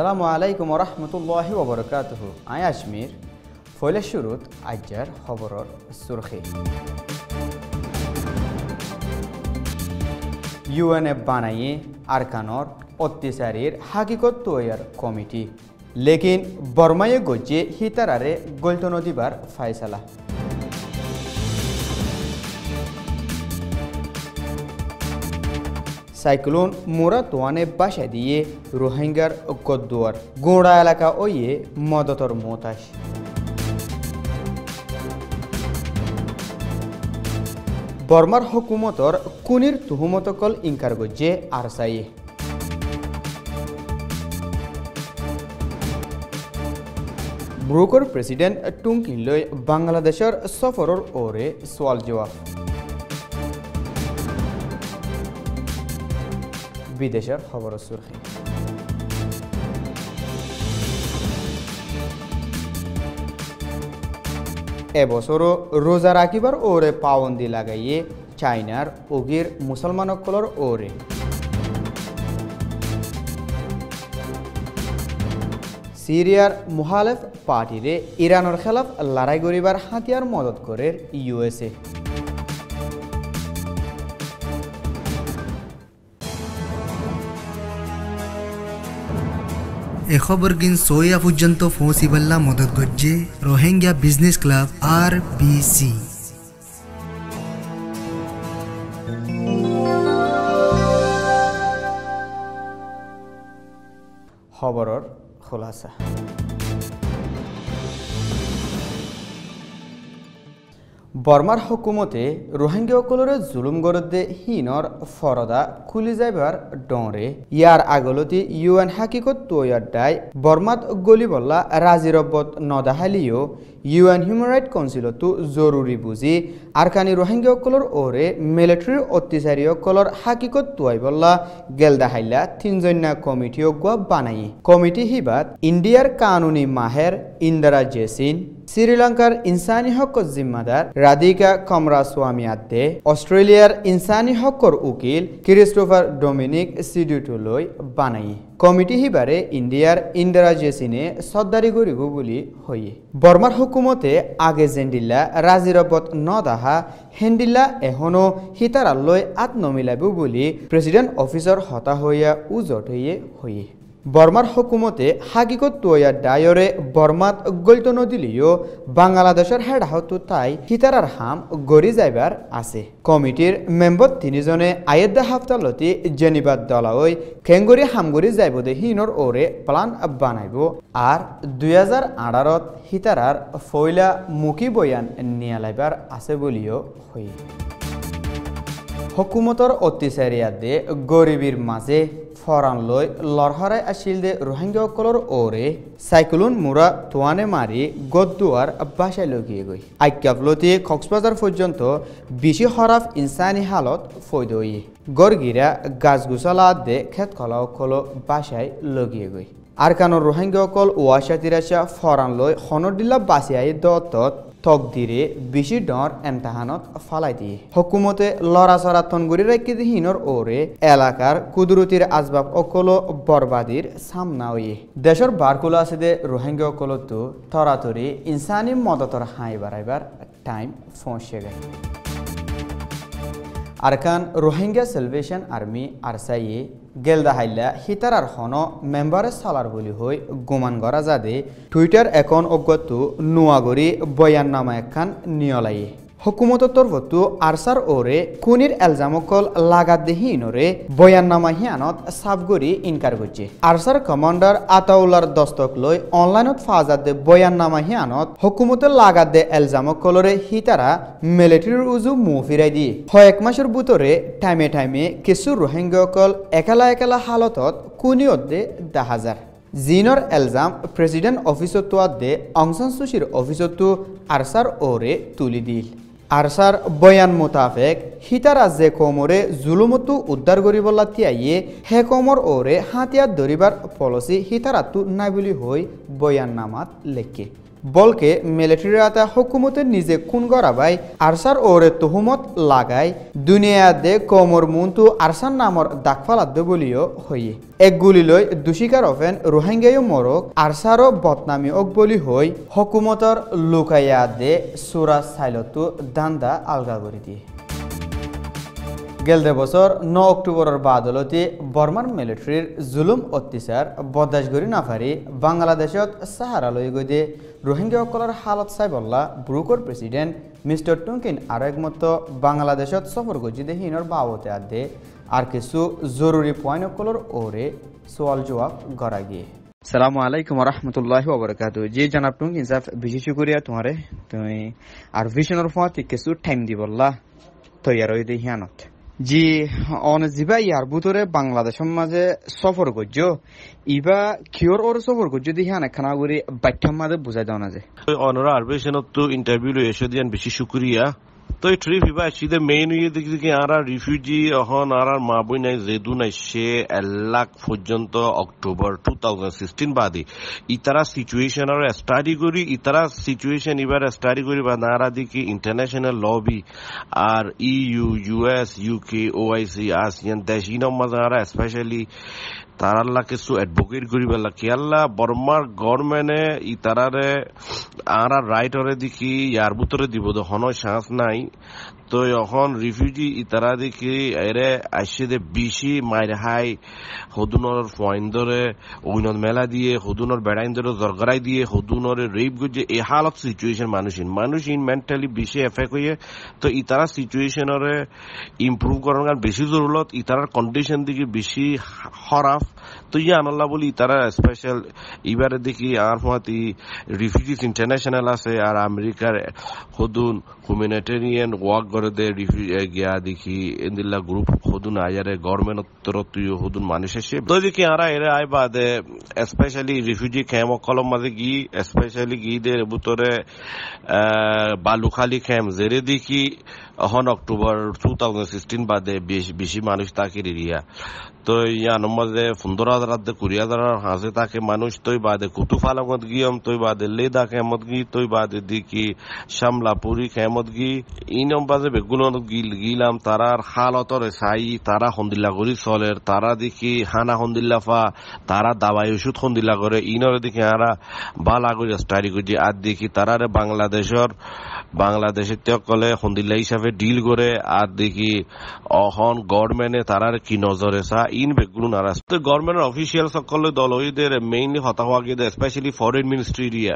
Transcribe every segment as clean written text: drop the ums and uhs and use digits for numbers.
আসসালামু আলাইকুম ওয়া রাহমাতুল্লাহি ওয়া বারাকাতুহু। আই আজমির ফয়লে শুরুত আজ্জার খবরর সুরখি। ইউএনএ বানাইয়ে আরকানর অত্যাচারের হাকিকত তৈয়ার কমিটি লেকিন বর্মায়ে গজ্জে হিতারারে গলতন দিবার ফায়সালা। সাইক্লোন মোরা তোয়ানে বাসা দিয়ে রোহিঙ্গার গদ্দুয়ার গোড়া এলাকা ওয়ে মদতর মোতাস। বর্মার হকুমতর কুনির তুহুমতকল ইনকার গজ্জে আরসাইয়ে। ব্রুকর প্রেসিডেন্ট টুংকিনলৈ বাংলাদেশের সফরর ওরে সোয়াল জবাব। বিদেশের খবর সুরখি। এবছরও রোজা রাখিবার ওরে পাবন্দি লাগাইয়ে চাইনার ওগির মুসলমানসকলৰ ওরে। সিরিয়ার মুহালেফ পার্টিরে ইরানের খেলাফ লড়াই করিবার হাতিয়ার মদত করে ইউএসএ। এ খবর কিন সোয়া পর্যন্ত পৌঁছিবাল্লা মদত গজ্জে রোহিঙ্গা বিজনেস ক্লাব RBC। খবরর খোলাসা। বর্মার হকুমতে রোহিঙ্গাসকলরে জুলুম গরদে হিনর ফরদা খুলি যাইবার ডরে ইয়ার আগলতি ইউএন হাকিকত তৈয়ার দায় বর্মাত গলিবল্লা রাজিরব্বত নদাহালিও ইউএন হিউম্যান রাইট কাউন্সিলতো জরুরি বুঝি আরকানি রোহিঙ্গাসকলর ওরে মিলিটারির অত্যাচারীসকলর হাকিকত তুয়াইবল্লা গেলদাহাইলা তিনজন্যা কমিটিও গোয়া বানাই। কমিটি হিবাত ইন্ডিয়ার কানুনি মাহের ইন্দিরা জেসিন, শ্রীলঙ্কার ইনসানি হকর জিম্মাদার রাধিকা কমরাস্বামী আদে, অস্ট্রেলিয়ার ইনসানি হকর উকিল ক্রিস্টোফার ডোমিনিক সিডিউটোলৈ বানাই। কমিটি হিবারে ইন্ডিয়ার ইন্দিরা জেসিনে সদ্দারি গরিব বলি হইয়ে। বর্মার হুকুমতে আগে জেন্ডিল্লা রাজিরবত নদাহা হেন্ডিল্লা এখনো হিতারালৈ আত্মমিলাব বলি প্রেসিডেন্ট অফিসর হতা হইয়া উজট হইয়ে। বর্মার হকুমতে হাকিকত তৈয়ার দায়রে বর্মাত গলিত নদিলিও বাংলাদেশের হেডাহত তাই হিতারার হাম গড়ি যাইবার আছে। কমিটির মেম্বর তিনিজনে আয়েদ্দা হাফতালতি জেনিবাদ দলাওই খেঙ্গরি হামগরি যাইব দে হিনর ওরে প্লান বানাইব আর 2018 হিতারার ফয়লা মুখী বয়ান নিয়া লাইবার আছে বলিও হই। হকুমতর অত্যাচারিয়াদে গরিবীর মাঝে ফরানলৈ লড়হরাই আসিল দে রোহিঙ্গাসকলর ওরে সাইক্লোন মুরা তোয়ানে মারি গদ্দুয়ার বাসায় লগিয়ে গই। আইক্যাফলতি কক্সবাজার পর্যন্ত বেশি হরাফ ইনসানি হালত ফৈদই গড়গিরা গাছগুছালা দে খেত খলাসকল বাসায় লগিয়ে গই। আরকানোর রোহিঙ্গাসকল ওয়াশা তিরাশা ফরানলৈ হনদিল্লা বাসিয়াই দত্তত তকদিরে বেশি ডর এমতাহানত ফালাই দিয়ে হকুমতে লড়াচড়া তনগুড়ি রাখি হিনর ওরে এলাকার কুদরতির আসবাব অকল বরবাদির সামনা হইয়ে দেশের বারকুলো আছে দে রোহিঙ্গা অকলতো তরাতরি ইনসানি মদতর হাই বাড়াইবার টাইম পৌঁছে গে। আরকান রোহিঙ্গা সেলভেশন আর্মি আরসাইয়ে গেলদাহাইলা হিতারার হন মেম্বারে সালার বলি হই গুমান গড়া যাদে টুইটার এখন অজ্ঞত নোয়াগরি বয়াননামা একখান নিয়লাইয়ে। হকুমত তরফতো আরসার ওরে কুনির এলজামকল লাগাত দেহিনরে বয়াননামা হিয়ানত সাবগরি ইনকার করছে। আরসার কমান্ডার আতাউল্লার দস্তক লই অনলাইনত ফাজাত দে বয়াননামা হিয়ানত হকুমতের লাগাত দে এলজামকলরে হিতারা মিলিটারির উজু মুহ ফিরাই দিয়ে এক মাসের ভিতরে টাইমে টাইমে কিছু রোহিঙ্গাসকল একেলা একেলা হালতত কুনিয়ত দে দেখা যায়। জিনর এলজাম প্রেসিডেন্ট অফিসতো দে অং সান সুচির অফিসতো আরসার ওরে তুলি দিল। আরসার বয়ান মোতাবেক হিতারা যে কমরে জুলুমতো উদ্ধার করিবলা তিয়াইয়ে হে কমর ওরে হাতিয়ার ধরিবার পলিসি হিতারাতো নাই বলি হই বয়ান নামাত লেখে। বলকে মিলিটারিরাতা হুকুমতের নিজে খুন গড়াবাই আরসার ওরে তুহুমত লাগাই দুনিয়া দে কমর মুন্তু আরসার নামর দাগফালাদ্দ বলিও হইয়ে এক গুলি লই দোষিকার অফেন রোহিঙ্গায়ও মরক আরসারও বদনামি ওক বলি হই হুকুমতর লুকাইয়া দে সুরা সাইলতু দান্দা আলগা করে দিয়ে গেলদে বছর 9 অক্টোবরের বাদলতি বর্মার মিলিটারির জুলুম অত্যাচার বরদাস্ত করি না পারি বাংলাদেশত সাহারা লই গদে রোহিঙ্গাসকলের হালত চাইবল্লা ব্রুকর প্রেসিডেন্ট মিস্টার টুংকিন আর একমত বাংলাদেশত সফর গজিদে হিনর বাবতে আদে আর কিছু জরুরি পয়েন্টসকলের ওরে সওয়াল জবাব করা গিয়ে সালামু আলাইকুম রহমতুল্লাহি ওয়া বারাকাতুহু জি জনাব টুংকিন সাহেব বেশি শুকরিয়া তোমারে তুমি আর ভিশনের ফতে কিছু টাইম দিবল্লা তৈয়ার হইতে হিয়ানত জি অনজিবা ইয়ার ভিতরে বাংলাদেশের মাঝে সফর করছ ইবা কিওর ওর সফর করছ দেখি অনেক খানা করে বাচ্চার মাঝে বুঝাই দেওয়া না যে অনরা আরবেশনত তো ইন্টারভিউ লই এসে দিয়ান বেশি শুকরিয়া তো এই ট্রিপ ইবা সিদে মেইন ইয়ে দেখি কি আরা রিফিউজি অহন আরা মা বই নাই যেদু নাই সে 1 লাখ পর্যন্ত অক্টোবর 2016 বাদে ইতারা সিচুয়েশন আর স্টাডি করি ইতারা সিচুয়েশন ইবার স্টাডি করি বা নারা দেখি ইন্টারন্যাশনাল লবি আর EU US UK OIC ASEAN দেশ ইনম মাঝারা স্পেশালি তারাল্লা কিছু অ্যাডভোকেট করিবেলা কি আল্লাহ বর্মার গভর্নমেন্টে ই তারারে আর রাইটরে দেখি ইয়ার ভিতরে দিব হন চান্স নাই তো এখন রিফিউজি ইতারা দেখি এরে আসছে দে বেশি মাইর হাই হদুনর পয়েন্ট ধরে ওইনত মেলা দিয়ে হদুনর বেড়াইন ধরে জরগরাই দিয়ে হদুনর রেপ করছে এই হালত সিচুয়েশন মানুষিন মেন্টালি বেশি এফেক্ট হয়ে তো ইতারা সিচুয়েশনরে ইম্প্রুভ করার বেশি জরুরত ইতারার কন্ডিশন দিকে বেশি খারাপ তো ইয়ে আনাল্লাহ বলি তারা স্পেশাল এবারে দেখি আর ফাঁতি রিফিউজিস ইন্টারন্যাশনাল আছে আর আমেরিকার হদুন হিউম্যানিটেরিয়ান ওয়ার্ক করে দে গিয়া দেখি ইন্দিল্লা গ্রুপ হদুন আয়ারে গভর্নমেন্ট তরফীয় হদুন মানুষ এসে তো দেখি আরা এরা আই বাদে স্পেশালি রিফিউজি ক্যাম্প কলম মাঝে গি স্পেশালি গিদের ভিতরে বালুখালী ক্যাম্প জেরে দেখি এখন অক্টোবর 2016 বাদে বেশি মানুষ তাকে এরিয়া তো ইয়ানোর মাঝে 15,000 20,000 হাজে তাকে মানুষ তৈ বাদে কুতুফালামত গিয়ম তৈ বাদে লেদা খেমত গি তৈ বাদে দেখি শামলাপুরি খেমত গি ইনম বাজে বেগুন গিলাম তারার হালতর চাই তারা সন্দিল্লা করি চলের তারা দেখি হানা সন্দিল্লা ফা তারা দাবাই ওষুধ সন্দিল্লা করে ইনরে দেখি আরা বালা করে স্টাডি করছি আর দেখি তারারে বাংলাদেশের কলে সন্দিল্লা হিসাবে ডিল করে আর দেখি অহন গভর্নমেন্টে তারার কি নজরে চা ইন বেগুন নারাজ তো গভর্নমেন্টের অফিসিয়াল সকলে দল হইদের মেইনলি হতা হওয়া গিয়ে স্পেশালি ফরেন মিনিস্ট্রি এরিয়া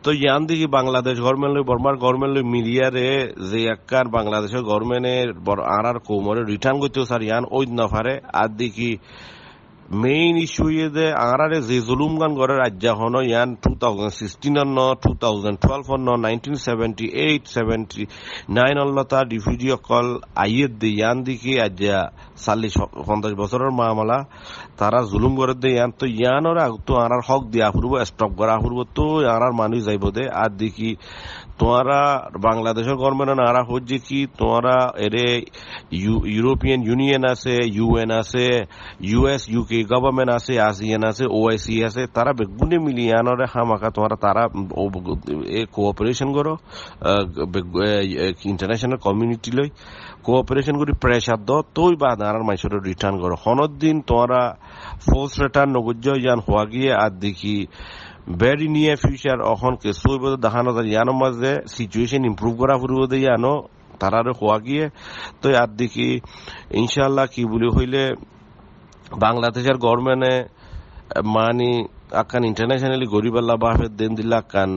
তো ইয়ান দেখি বাংলাদেশ গভর্নমেন্ট বর্মার গভর্নমেন্ট মিডিয়ারে যে একবার বাংলাদেশের গভর্নমেন্টের আর কোমরে রিটার্ন করতেও স্যার ইয়ান ওই না পারে আর দেখি মেইন ইস্যু ইয়ে আরারে যে জুলুম গান করে রাজ্য হন ইয়ান 2016 ন 2012 ন 1978 79 অল্লতা রিফিউজি অকল আইয়ের দে ইয়ান দেখি আজ 40-50 বছরের মামলা তারা জুলুম করে দে ইয়ান তো ইয়ানর তো আরার হক দিয়া ফুরব স্টপ করা ফুরব তো আরার মানুষ যাইব দে আর দেখি তোমারা বাংলাদেশের গভর্নমেন্ট নারা হচ্ছে কি তোমারা এরে ইউরোপিয়ান ইউনিয়ন আছে ইউএন আছে ইউএস ইউকে গভর্নমেন্ট আছে আসিয়ান আছে ওআইসি আছে তারা বেগুনে মিলিয়ানরে হামাকা তোমারা তারা কোঅপারেশন করো ইন্টারন্যাশনাল কমিউনিটি লই কোঅপারেশন করি প্রেসার দ তৈ বা নারার মাইসরে রিটার্ন করো হনত দিন তোমরা ফোর্স রিটার্ন নগজ্য ইয়ান হওয়া গিয়ে আর দেখি ভেরি নিয়ার ফিউচার অহন কে সইব দেখানো যায় ইয়ানোর মাঝে সিচুয়েশন ইম্প্রুভ করা ফুরব দিয়ে ইয়ানো তারারে হওয়া গিয়ে তো আর দেখি ইনশাল্লাহ কি বলি হইলে বাংলাদেশের গভর্নমেন্টে মানে আকান ইন্টারন্যাশনালি গরিবাল্লা বাফের দেন দিলা কান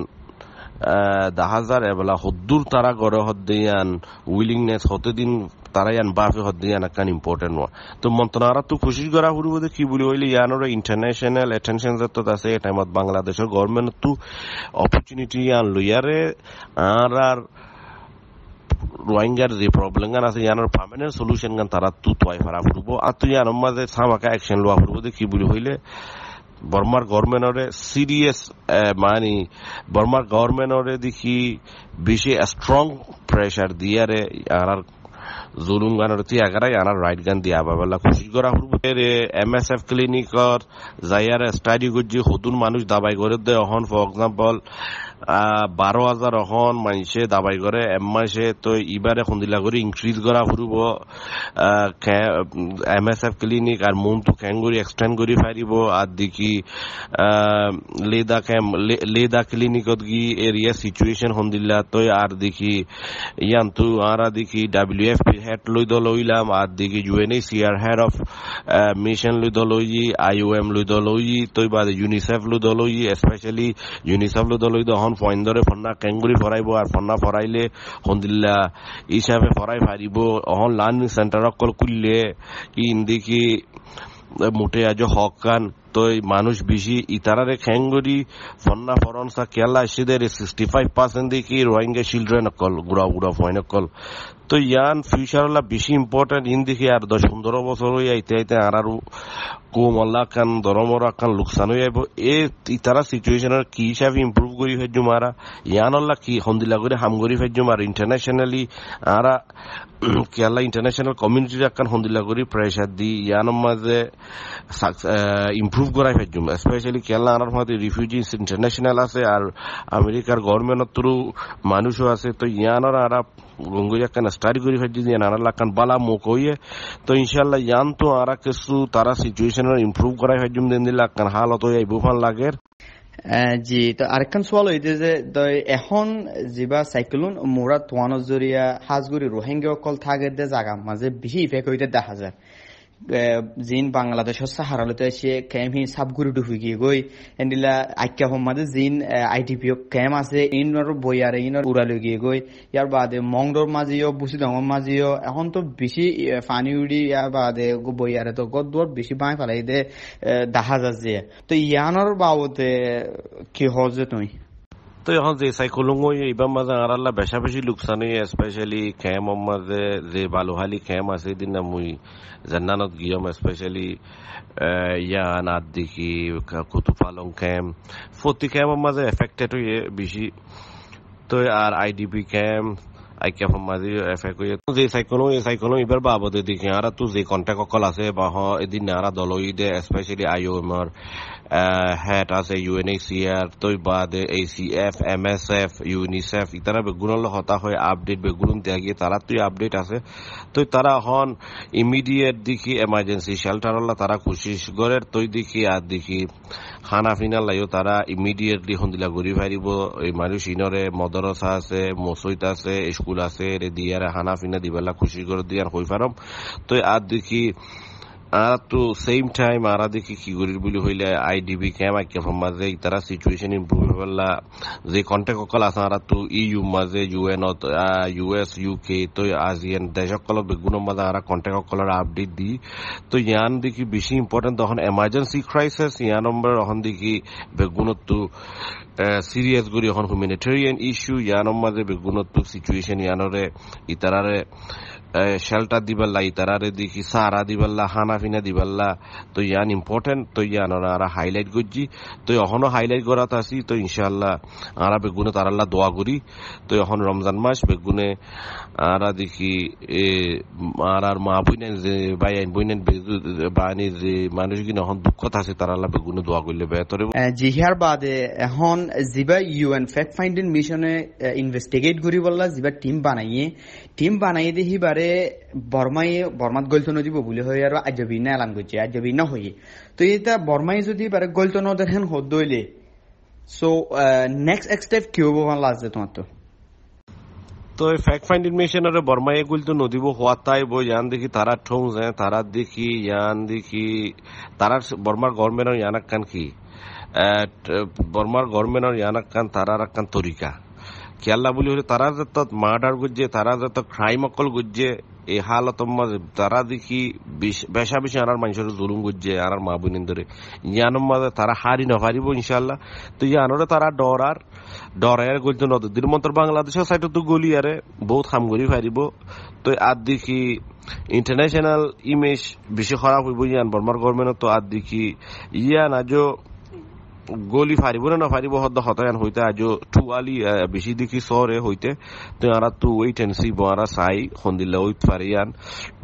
10,000 এবেলা হদ্দুর তারা গড়ে হদ্দিয়ান উইলিংনেস হতে দিন তারা ইয়ান বাফে হদ্দিয়ান আকান ইম্পর্টেন্ট হওয়া তো মন্ত্রণারা তো খুশি করা ফুরব কি বলি হইলে ইয়ানোর ইন্টারন্যাশনাল অ্যাটেনশন যত আছে এই টাইমত বাংলাদেশের গভর্নমেন্ট তো অপরচুনিটি ইয়ান লইয়ারে আর রোহিঙ্গার যে প্রবলেম গান আছে ইয়ানোর পার্মানেন্ট সলিউশন গান তারা তো তোয়াই ফারা ফুরব আর তো ইয়ানোর মাঝে সামাকা অ্যাকশন লওয়া ফুরব কি বলি হইলে বর্মার গভর্নমেন্টরে সিরিয়াস মানে বর্মার গভর্নমেন্টরে দেখি বেশি স্ট্রং প্রেসার দিয়ারে আর জুলুম গানের এগারাই আনার রাইট গান দিয়া বাবেলা খুশি করা হুরবে এমএসএফ ক্লিনিকর যাইয়ারে স্টাডি করছি হতুন মানুষ দাবাই করে দে অহন ফর এক্সাম্পল 12,000 এখন মানুষে দাবাই করে মাসে তো এবারে সন্দিলা করে ইনক্রিজ করা ফুরব MSF ক্লিনিক আর মনটো ক্যাং করে এক্সটেন্ড করে ফারিব আর দেখি লেদা ক্লিনিকত গি এরিয়া সিচুয়েশন সন্দিলা তো আর দেখি ইয়ান্তু আরা দেখি WFP হেড লই দলইলাম আর দেখি UNHCR হেড অফ মিশন লই দলই IOM লই দলই তো বাদে UNICEF লই দলই স্পেশালি UNICEF লই দলই দহন পয়েন্ট ধরে ফন্না ক্যাঙ্গুরি ফরাইব আর ফন্না ফরাইলে সন্দিল্লা হিসাবে ফরাই ফারিব অহন লার্নিং সেন্টার অকল খুললে দেখি মোটে আজ হক কান তো মানুষ বেশি ইতারারে খ্যাঙ্গুরি ফন্না ফরনসা কেলা এসে 65% দেখি রোহিঙ্গা চিলড্রেন অকল গুড়া ফয়েন অকল তো ইয়ান ফিউচার বেশি ইম্পর্টেন্ট ইন দেখি আর 10-15 বছর হয়ে আইতে আর কম আল্লাহ কান দরমরা কান লোকসান হয়ে যাইব ইতারা সিচুয়েশনের কি হিসাবে ইম্প্রুভ করি ফেলছো মারা ইয়ান আল্লাহ কি সন্দিলা করে হাম করি ফেলছো মারা ইন্টারন্যাশনালি আর কেলা ইন্টারন্যাশনাল কমিউনিটির কান সন্দিলা করে প্রেসার দি ইয়ানোর মাঝে ইম্প্রুভ করাই ফেলছো স্পেশালি কেলা আনার মধ্যে রিফিউজিস ইন্টারন্যাশনাল আছে আর আমেরিকার গভর্নমেন্টের থ্রু মানুষও আছে তো ইয়ানোর আর গঙ্গুজা কান স্টাডি করে ফেলছি ইয়ান আনার কান বালা মুখ হইয়ে তো ইনশাল্লাহ ইয়ান তো আর কিছু তারা সিচুয়েশনের ইম্প্রুভ করাই ফেলছো দিন দিলা কান হালত হয়ে বুফান লাগে জি তো আরেকখান সোয়াল হইতে যে এখন যিবা সাইক্লোন মোরা তোয়ানোর জরিয়া হাজগুড়ি রোহিঙ্গা অকল থাকে দে জাগা মাঝে বেশি ইফেক্ট হইতে দেখা যায় জিন বাংলাদেশের সাহারালতে এসে ক্যাম্প হি সাবগুড়ি ডুবি গিয়ে গই এন্ডিলা আইক্যা মাঝে জিন IDP ক্যাম্প আছে ইনর বইয়ারে ইনর উড়ালে গিয়ে গই ইয়ার বাদে মংডোর মাঝিও বুসি দঙর মাঝিও এখন তো বেশি ফানি উড়ি ইয়ার বাদে বইয়ারে তো গদুয়ার বেশি বাঁই ফেলাই দে দেখা যাচ্ছে তো ইয়ানোর বাবদে কি হজে তুমি তো এখন যে সাইক্লোন এইবার মাঝে আর আল্লাহ বেশা বেশি লোকসান স্পেশালি ক্যাম্প মাঝে যে বালুহালি ক্যাম্প আছে দিন মুই জান্নানত গিয়ম স্পেশালি ইয়ান আর দেখি কুতুপালং ক্যাম্প প্রতি ক্যাম্পের মাঝে এফেক্টেড হয়ে বেশি তো আর IDP ক্যাম্প আইকে মাঝে এফেক্ট হয়ে যে সাইক্লোন এবার বাবদে দেখি আর তো যে কন্ট্যাক্ট অকল আছে বা এদিন আর দলই দে স্পেশালি IOM হেড আছে UNHCR তো বাদে ACF MSF UNICEF ইতারা বেগুনল হতা হয় আপডেট বেগুন ত্যাগিয়ে তারা তুই আপডেট আছে তো তারা হন ইমিডিয়েট দেখি এমার্জেন্সি শেল্টার তারা কোশিশ করে তৈ দেখি আর দেখি খানা ফিনা লাইও তারা ইমিডিয়েটলি সন্দিলা ঘুরি ফারিব এই মানুষ ইনরে মদরসা আছে মসজিদ আছে স্কুল আছে রে দিয়ারে খানা ফিনা দিবেলা খুশি করে দিয়ার হই ফারম তো আর দেখি আর তো সেম টাইম আর দেখি কি করি বলি হইলে IDP ক্যাম্প আইকে মাঝে তারা সিচুয়েশন ইম্প্রুভ হইলা যে কন্ট্যাক্ট অকল আছে আর তো EU মাঝে UN US UK তো ASEAN দেশ অকল বেগুনের মাঝে আর কন্ট্যাক্ট অকলের আপডেট দি তো ইয়ান দেখি বেশি ইম্পর্টেন্ট তখন এমার্জেন্সি ক্রাইসিস ইয়ান নম্বর এখন দেখি বেগুনত তো সিরিয়াস করি এখন হিউম্যানিটেরিয়ান ইস্যু ইয়ানোর মাঝে বেগুনত তো সিচুয়েশন ইয়ানরে ইতারারে শেল্টার দিবাল্লা ইতারারে দেখি সারা দিবাল্লা হানা ফিনা দিবাল্লা তো ইয়ান ইম্পর্টেন্ট তো ইয়ান আর হাইলাইট করছি তো এখনো হাইলাইট করাত আছি তো ইনশাল্লাহ আরা বেগুনে তারাল্লা দোয়া করি তো এখন রমজান মাস বেগুনে আরা দেখি আর মা বইনেন যে বাইন বইনেন বানি যে মানুষ কিনা এখন দুঃখত আছে তারাল্লা বেগুনে দোয়া করলে বেতরে জিহার বাদে এখন যিবা UN ফ্যাক্ট ফাইন্ডিং মিশনে ইনভেস্টিগেট করি বললা যিবা টিম বানাইয়ে দেখি বারে বর্মাত গলতো নদীব বলে হয়ে আর আজবিনা এলান করছে আজবিনা হয়ে তো এটা বর্মাই যদি বারে গলতো নদের হেন হদ দইলে সো নেক্সট স্টেপ কি হবো ভালো আছে তোমার তো ফ্যাক্ট ফাইন্ডিং মিশনের বর্মাই গলতো নদীব হওয়া তাই বই ইয়ান দেখি তারা ঠোং যায় তারা দেখি ইয়ান দেখি তারা বর্মার গভর্নমেন্টের ইয়ানাক কান কি বর্মার গভর্নমেন্টের ইয়ানাক কান তারার কান তরিকা কেলা বলি হলে তারা যত মার্ডার গুজে তারা যত ক্রাইম অকল গুজে এই হালত মাঝে তারা দেখি বেশা বেশি আর মানুষের জুলুম গুজে আর মা বোনের ধরে ইয়ানোর মাঝে তারা হারি না পারিব ইনশাল্লাহ তো ইয়ানোরে তারা ডরার গলতো নদীর মন্তর বাংলাদেশের সাইডে তো গলি আরে বহুত খাম করি পারিব তো আর দেখি ইন্টারন্যাশনাল ইমেজ বেশি খারাপ হইব ইয়ান বর্মার গভর্নমেন্ট তো আর দেখি ইয়ান আজও গলি ফারিব না ফারিব হদ হতায়ন হইতে আজও টুয়ালি বেশি দেখি শহরে হইতে তো আর তো ওয়েট এন্ড সি বড়া সাই হন্দিল্লা ওই ফারিয়ান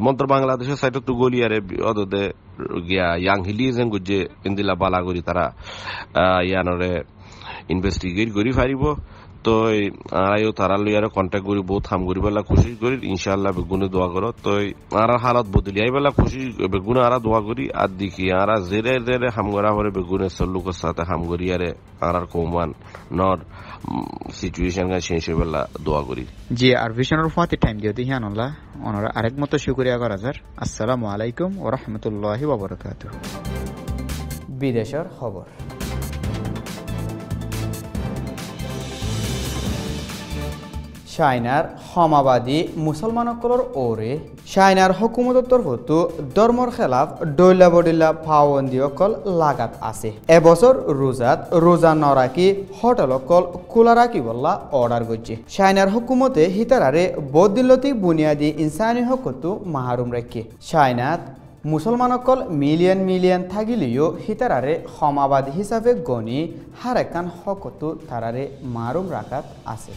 মন্তর বাংলাদেশের সাইডে তো গলি আরে অদদে গিয়া ইয়াং হিলি যেন গুজে ইন্দিলা বালা করি তারা ইয়ানরে ইনভেস্টিগেট করি পারিব তো আরাইও তারা লইয়ারে কন্ট্যাক্ট করি বহুত হাম করি বেলা খুশি করি ইনশাআল্লাহ বেগুনে দোয়া করো তো আর হালত বদলি আই বেলা খুশি বেগুনে আরা দোয়া করি আর দেখি আরা জেরে জেরে হাম করা পরে বেগুনে সল্লুকের সাথে হাম করি আরে আর কমান নর সিচুয়েশন গা চেঞ্জ হয়ে বেলা দোয়া করি জি আর ভিশনের ফাতে টাইম দিও দি হিয়ানুল্লাহ ওনার আরেক মতো শুকরিয়া করা যার আসসালামু আলাইকুম ওয়া রাহমাতুল্লাহি ওয়া বারাকাতুহু বিদেশের খবর চাইনার সমাবাদী মুসলমানসকলৰ ওৰে চাইনাৰ হুকুমতৰ তৰফতো ধৰ্মৰ খেলাফ ডৈলা বডিলা পাৱন্দীসকল লাগাত আছে এবছৰ ৰোজা নৰাকি হোটেলসকল খোলা ৰাখিবলৈ অৰ্ডাৰ কৰিছে চাইনাৰ হুকুমতে হিতাৰাৰে বদিলতি বুনিয়াদী ইনসানী হকতো মাহৰুম ৰাখে চাইনাত মুছলমানসকল মিলিয়ন থাকিলেও হিতাৰাৰে সমাবাদী হিচাপে গণি হাৰেকান হকতো তাৰাৰে মাহৰুম ৰাখাত আছে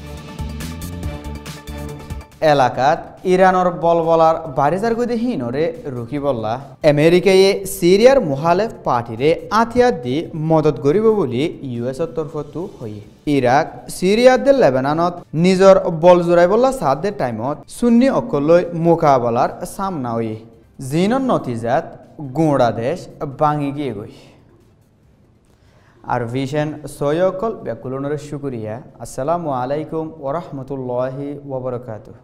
এলাকাত ইরানের বলবলার বারিজার গদি হিনরে রুকি বললা আমেরিকায় সিরিয়ার মুহালেফ পার্টিরে আথিয়াত দি মদত করিব বলি ইউএসর তরফতো হয়ে ইরাক সিরিয়াতে লেবাননত নিজর বল জোরাই বললা সাদে টাইমত সুন্নি অকললৈ মোকাবলার সামনা হয়ে জিনৰ নতিজাত গোড়া দেশ ভাঙি গিয়ে গই আর ভিশন সৈয়কল ব্যাকুলনের শুকুরিয়া আসসালামু আলাইকুম ওয়া রাহমাতুল্লাহি ওয়া বারাকাতুহু